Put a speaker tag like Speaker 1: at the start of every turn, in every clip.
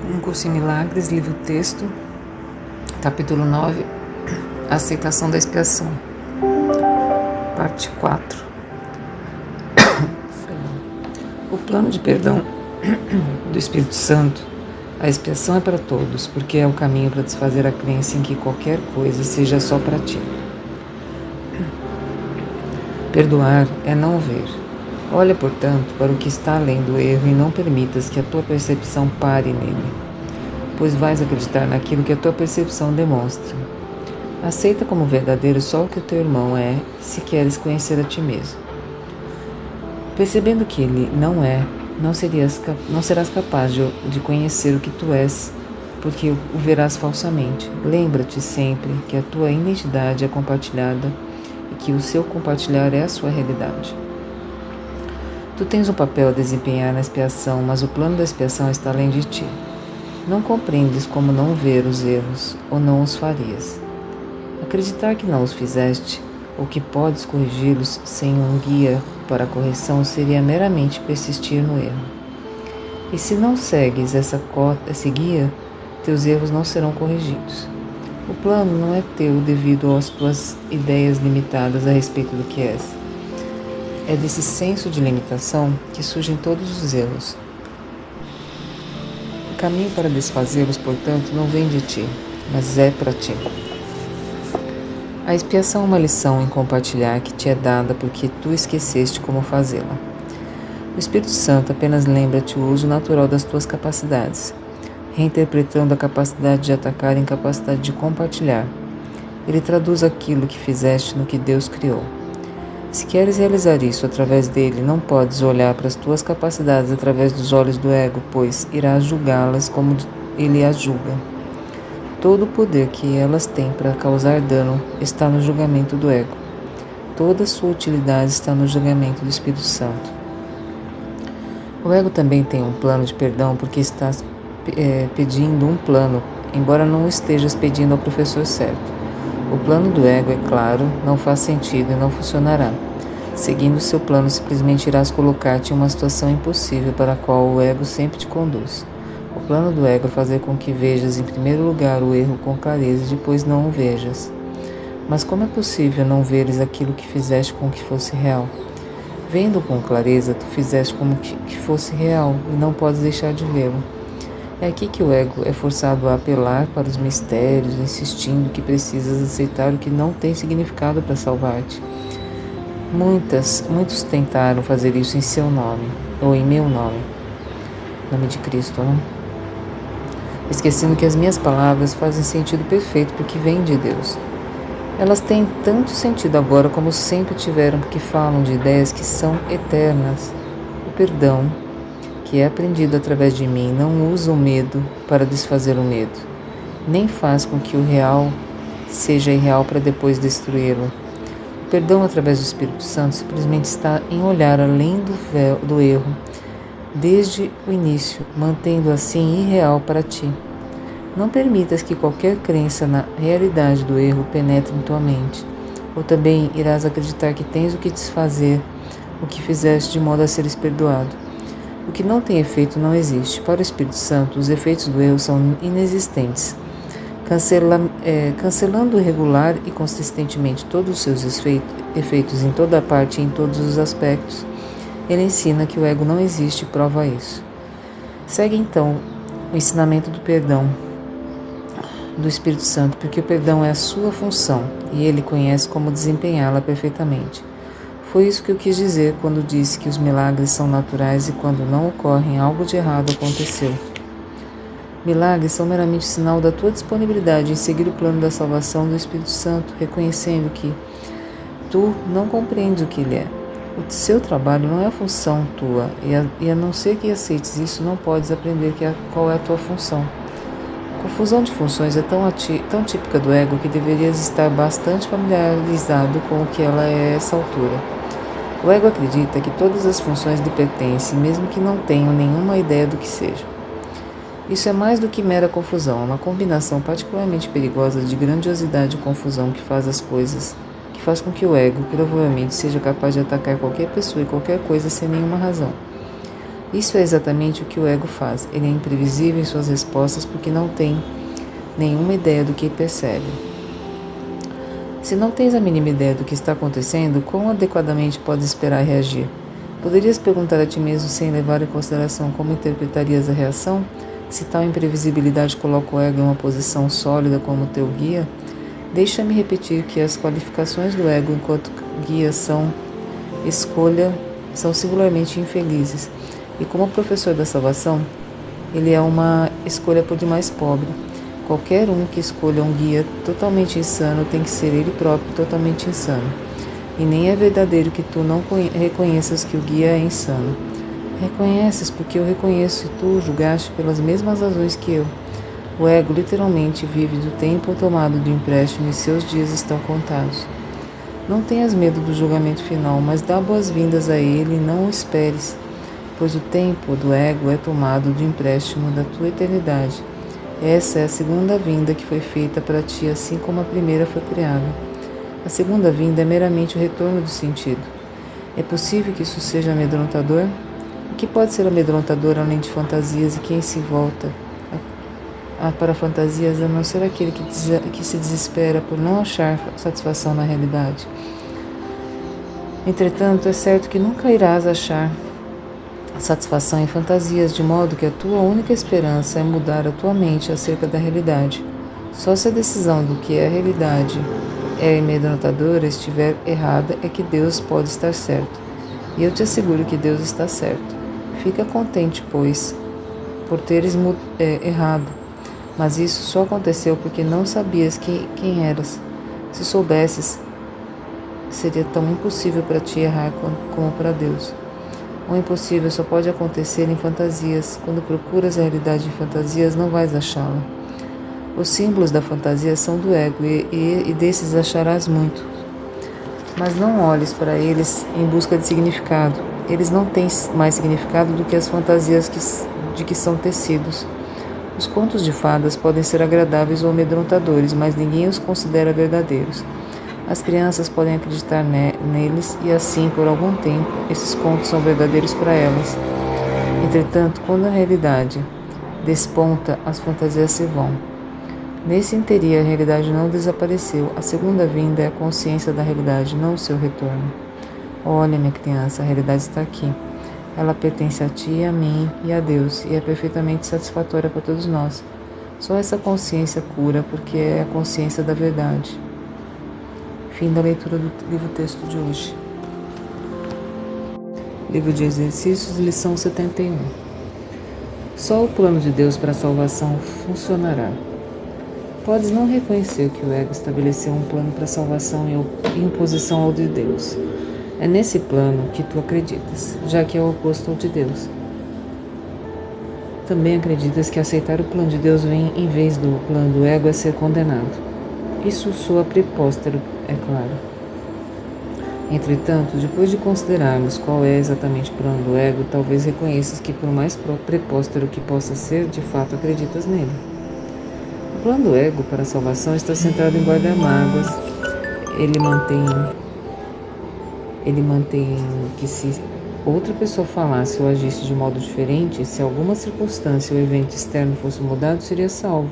Speaker 1: Um Curso em Milagres, livro texto, capítulo 9, Aceitação da expiação, parte 4. O plano de perdão do Espírito Santo. A expiação é para todos, porque é o caminho para desfazer a crença em que qualquer coisa seja só para ti. Perdoar é não ver. Olha, portanto, para o que está além do erro e não permitas que a tua percepção pare nele, pois vais acreditar naquilo que a tua percepção demonstra. Aceita como verdadeiro só o que o teu irmão é, se queres conhecer a ti mesmo. Percebendo que ele não é, não serás capaz de conhecer o que tu és, porque o verás falsamente. Lembra-te sempre que a tua identidade é compartilhada e que o seu compartilhar é a sua realidade. Tu tens um papel a desempenhar na expiação, mas o plano da expiação está além de ti. Não compreendes como não ver os erros, ou não os farias. Acreditar que não os fizeste, ou que podes corrigi-los sem um guia para a correção, seria meramente persistir no erro. E se não segues esse guia, teus erros não serão corrigidos. O plano não é teu devido às tuas ideias limitadas a respeito do que és. É desse senso de limitação que surgem todos os erros. O caminho para desfazê-los, portanto, não vem de ti, mas é para ti. A expiação é uma lição em compartilhar que te é dada porque tu esqueceste como fazê-la. O Espírito Santo apenas lembra-te o uso natural das tuas capacidades, reinterpretando a capacidade de atacar em capacidade de compartilhar. Ele traduz aquilo que fizeste no que Deus criou. Se queres realizar isso através dele, não podes olhar para as tuas capacidades através dos olhos do ego, pois irás julgá-las como ele as julga. Todo o poder que elas têm para causar dano está no julgamento do ego. Toda a sua utilidade está no julgamento do Espírito Santo. O ego também tem um plano de perdão porque estás pedindo um plano, embora não estejas pedindo ao professor certo. O plano do ego, é claro, não faz sentido e não funcionará. Seguindo seu plano, simplesmente irás colocar-te em uma situação impossível para a qual o ego sempre te conduz. O plano do ego é fazer com que vejas em primeiro lugar o erro com clareza e depois não o vejas. Mas como é possível não veres aquilo que fizeste com que fosse real? Vendo com clareza, tu fizeste como que fosse real e não podes deixar de vê-lo. É aqui que o ego é forçado a apelar para os mistérios, insistindo que precisas aceitar o que não tem significado para salvar-te. Muitos tentaram fazer isso em seu nome, ou em meu nome. Nome de Cristo, não? Esquecendo que as minhas palavras fazem sentido perfeito porque vêm de Deus. Elas têm tanto sentido agora como sempre tiveram porque falam de ideias que são eternas. O perdão, que é aprendido através de mim, não usa o medo para desfazer o medo, nem faz com que o real seja irreal para depois destruí-lo. O perdão através do Espírito Santo simplesmente está em olhar além do erro, desde o início, mantendo assim irreal para ti. Não permitas que qualquer crença na realidade do erro penetre em tua mente, ou também irás acreditar que tens o que desfazer, o que fizeste de modo a seres perdoado. O que não tem efeito não existe. Para o Espírito Santo, os efeitos do erro são inexistentes. Cancelando regular e consistentemente todos os seus efeitos em toda a parte e em todos os aspectos, ele ensina que o ego não existe e prova isso. Segue então o ensinamento do perdão do Espírito Santo, porque o perdão é a sua função e ele conhece como desempenhá-la perfeitamente. Foi isso que eu quis dizer quando disse que os milagres são naturais e quando não ocorrem, algo de errado aconteceu. Milagres são meramente sinal da tua disponibilidade em seguir o plano da salvação do Espírito Santo, reconhecendo que tu não compreendes o que ele é. O seu trabalho não é a função tua, e a não ser que aceites isso, não podes aprender qual é a tua função. A confusão de funções é tão típica do ego que deverias estar bastante familiarizado com o que ela é a essa altura. O ego acredita que todas as funções lhe pertencem, mesmo que não tenham nenhuma ideia do que sejam. Isso é mais do que mera confusão, é uma combinação particularmente perigosa de grandiosidade e confusão que faz com que o ego provavelmente seja capaz de atacar qualquer pessoa e qualquer coisa sem nenhuma razão. Isso é exatamente o que o ego faz. Ele é imprevisível em suas respostas porque não tem nenhuma ideia do que percebe. Se não tens a mínima ideia do que está acontecendo, como adequadamente podes esperar reagir? Poderias perguntar a ti mesmo sem levar em consideração como interpretarias a reação? Se tal imprevisibilidade coloca o ego em uma posição sólida como teu guia? Deixa-me repetir que as qualificações do ego enquanto guia são singularmente infelizes. E como professor da salvação, ele é uma escolha por demais pobre. Qualquer um que escolha um guia totalmente insano tem que ser ele próprio totalmente insano. E nem é verdadeiro que tu não reconheças que o guia é insano. Reconheces porque eu reconheço e tu o julgaste pelas mesmas razões que eu. O ego literalmente vive do tempo tomado de empréstimo e seus dias estão contados. Não tenhas medo do julgamento final, mas dá boas-vindas a ele e não o esperes, pois o tempo do ego é tomado de empréstimo da tua eternidade. Essa é a segunda vinda que foi feita para ti, assim como a primeira foi criada. A segunda vinda é meramente o retorno do sentido. É possível que isso seja amedrontador? O que pode ser amedrontador além de fantasias e quem se volta para fantasias a não ser aquele que se desespera por não achar satisfação na realidade? Entretanto, é certo que nunca irás achar satisfação em fantasias, de modo que a tua única esperança é mudar a tua mente acerca da realidade. Só se a decisão do que é a realidade é amedrontadora estiver errada é que Deus pode estar certo. E eu te asseguro que Deus está certo. Fica contente, pois, por teres errado. Mas isso só aconteceu porque não sabias quem eras. Se soubesses, seria tão impossível para ti errar como para Deus. O impossível só pode acontecer em fantasias. Quando procuras a realidade em fantasias, não vais achá-la. Os símbolos da fantasia são do ego e desses acharás muito. Mas não olhes para eles em busca de significado. Eles não têm mais significado do que as fantasias de que são tecidos. Os contos de fadas podem ser agradáveis ou amedrontadores, mas ninguém os considera verdadeiros. As crianças podem acreditar neles e assim, por algum tempo, esses contos são verdadeiros para elas. Entretanto, quando a realidade desponta, as fantasias se vão. Nesse interim, a realidade não desapareceu. A segunda vinda é a consciência da realidade, não o seu retorno. Olha, minha criança, a realidade está aqui. Ela pertence a ti, a mim e a Deus, e é perfeitamente satisfatória para todos nós. Só essa consciência cura, porque é a consciência da verdade. Fim da leitura do livro-texto de hoje. Livro de Exercícios, lição 71. Só o plano de Deus para a salvação funcionará. Podes não reconhecer que o ego estabeleceu um plano para a salvação em oposição ao de Deus. É nesse plano que tu acreditas, já que é o oposto ao de Deus. Também acreditas que aceitar o plano de Deus vem em vez do plano do ego é ser condenado. Isso soa prepóstero, é claro. Entretanto, depois de considerarmos qual é exatamente o plano do ego, talvez reconheças que, por mais prepóstero que possa ser, de fato acreditas nele. O plano do ego para a salvação está centrado em guardar mágoas. Ele mantém que se outra pessoa falasse ou agisse de modo diferente, se alguma circunstância ou evento externo fosse mudado, seria salvo.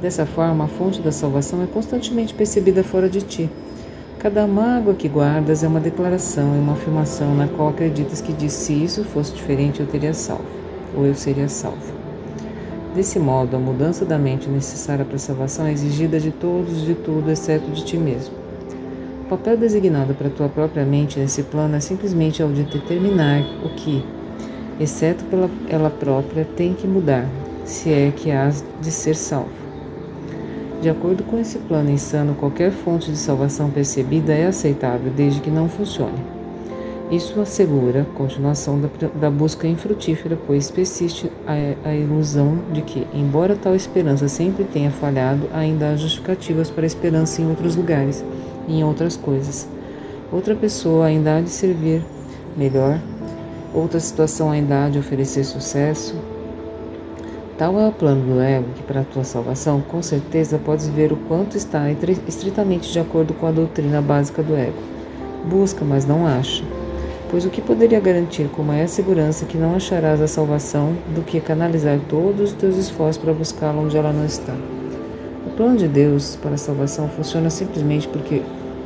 Speaker 1: Dessa forma, a fonte da salvação é constantemente percebida fora de ti. Cada mágoa que guardas é uma declaração, é uma afirmação na qual acreditas que diz: se isso fosse diferente, eu teria salvo, ou eu seria salvo. Desse modo, a mudança da mente necessária para a salvação é exigida de todos e de tudo, exceto de ti mesmo. O papel designado para a tua própria mente nesse plano é simplesmente o de determinar o que, exceto pela ela própria, tem que mudar, se é que hás de ser salvo. De acordo com esse plano insano, qualquer fonte de salvação percebida é aceitável, desde que não funcione. Isso assegura a continuação da busca infrutífera, pois persiste a ilusão de que, embora tal esperança sempre tenha falhado, ainda há justificativas para a esperança em outros lugares e em outras coisas. Outra pessoa ainda há de servir melhor, outra situação ainda há de oferecer sucesso. Tal é o plano do ego que, para a tua salvação, com certeza podes ver o quanto está estritamente de acordo com a doutrina básica do ego. Busca, mas não acha. Pois o que poderia garantir com maior segurança que não acharás a salvação do que canalizar todos os teus esforços para buscá-la onde ela não está? O plano de Deus para a salvação funciona simplesmente porque,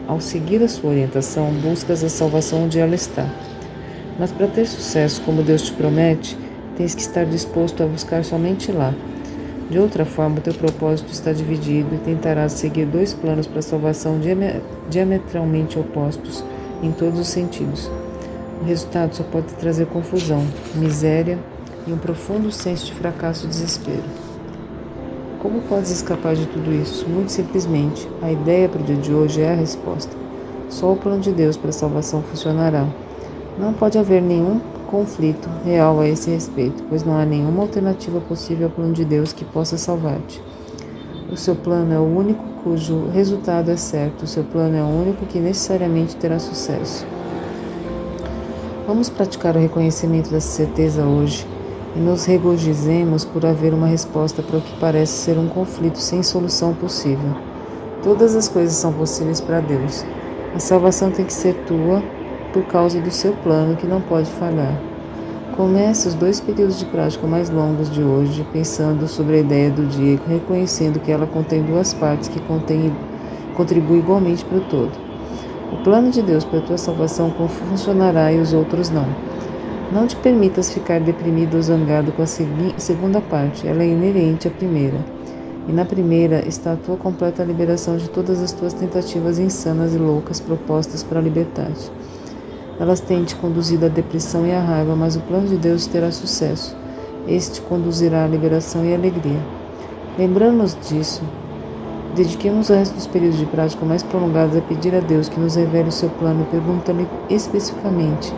Speaker 1: ao seguir a sua orientação, buscas a salvação onde ela está. Mas para ter sucesso como Deus te promete, tens que estar disposto a buscar somente lá. De outra forma, o teu propósito está dividido e tentarás seguir dois planos para a salvação diametralmente opostos em todos os sentidos. O resultado só pode trazer confusão, miséria e um profundo senso de fracasso e desespero. Como podes escapar de tudo isso? Muito simplesmente, a ideia para o dia de hoje é a resposta. Só o plano de Deus para a salvação funcionará. Não pode haver nenhum conflito real a esse respeito, pois não há nenhuma alternativa possível ao plano de Deus que possa salvar-te. O seu plano é o único cujo resultado é certo, o seu plano é o único que necessariamente terá sucesso. Vamos praticar o reconhecimento dessa certeza hoje e nos regozijemos por haver uma resposta para o que parece ser um conflito sem solução possível. Todas as coisas são possíveis para Deus. A salvação tem que ser tua por causa do seu plano que não pode falhar. Comece os 2 períodos de prática mais longos de hoje pensando sobre a ideia do dia e reconhecendo que ela contém 2 partes que contribuem igualmente para o todo. O plano de Deus para a tua salvação funcionará e os outros não. Não te permitas ficar deprimido ou zangado com a segunda parte, ela é inerente à primeira. E na primeira está a tua completa liberação de todas as tuas tentativas insanas e loucas propostas para libertar-te. Elas têm te conduzido à depressão e à raiva, mas o plano de Deus terá sucesso. Este te conduzirá à liberação e à alegria. Lembrando-nos disso, dediquemos o resto dos períodos de prática mais prolongados a pedir a Deus que nos revele o seu plano e pergunta-lhe especificamente: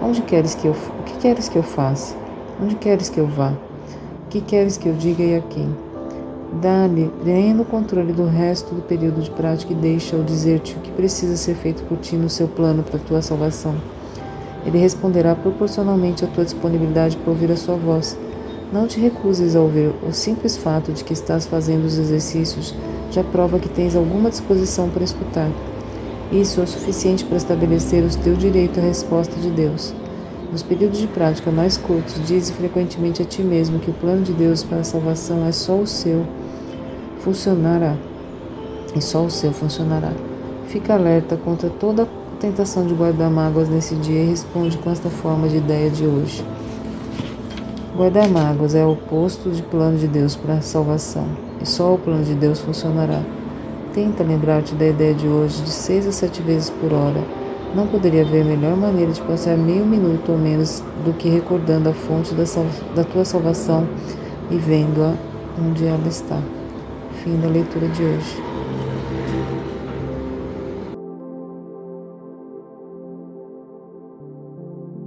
Speaker 1: o que queres que eu faça? Onde queres que eu vá? O que queres que eu diga e a quem? Dá-lhe pleno controle do resto do período de prática e deixa-o dizer-te o que precisa ser feito por ti no seu plano para a tua salvação. Ele responderá proporcionalmente à tua disponibilidade para ouvir a sua voz. Não te recuses a ouvir. O simples fato de que estás fazendo os exercícios já prova que tens alguma disposição para escutar. Isso é o suficiente para estabelecer o teu direito à resposta de Deus. Nos períodos de prática mais curtos, dize frequentemente a ti mesmo que o plano de Deus para a salvação é só o seu funcionará. E só o seu funcionará. Fica alerta contra toda tentação de guardar mágoas nesse dia e responde com esta forma de ideia de hoje. Guardar mágoas é o oposto de plano de Deus para a salvação. E só o plano de Deus funcionará. Tenta lembrar-te da ideia de hoje de 6 a 7 vezes por hora. Não poderia haver melhor maneira de passar meio minuto ou menos do que recordando a fonte da tua salvação e vendo-a onde ela está. Fim da leitura de hoje.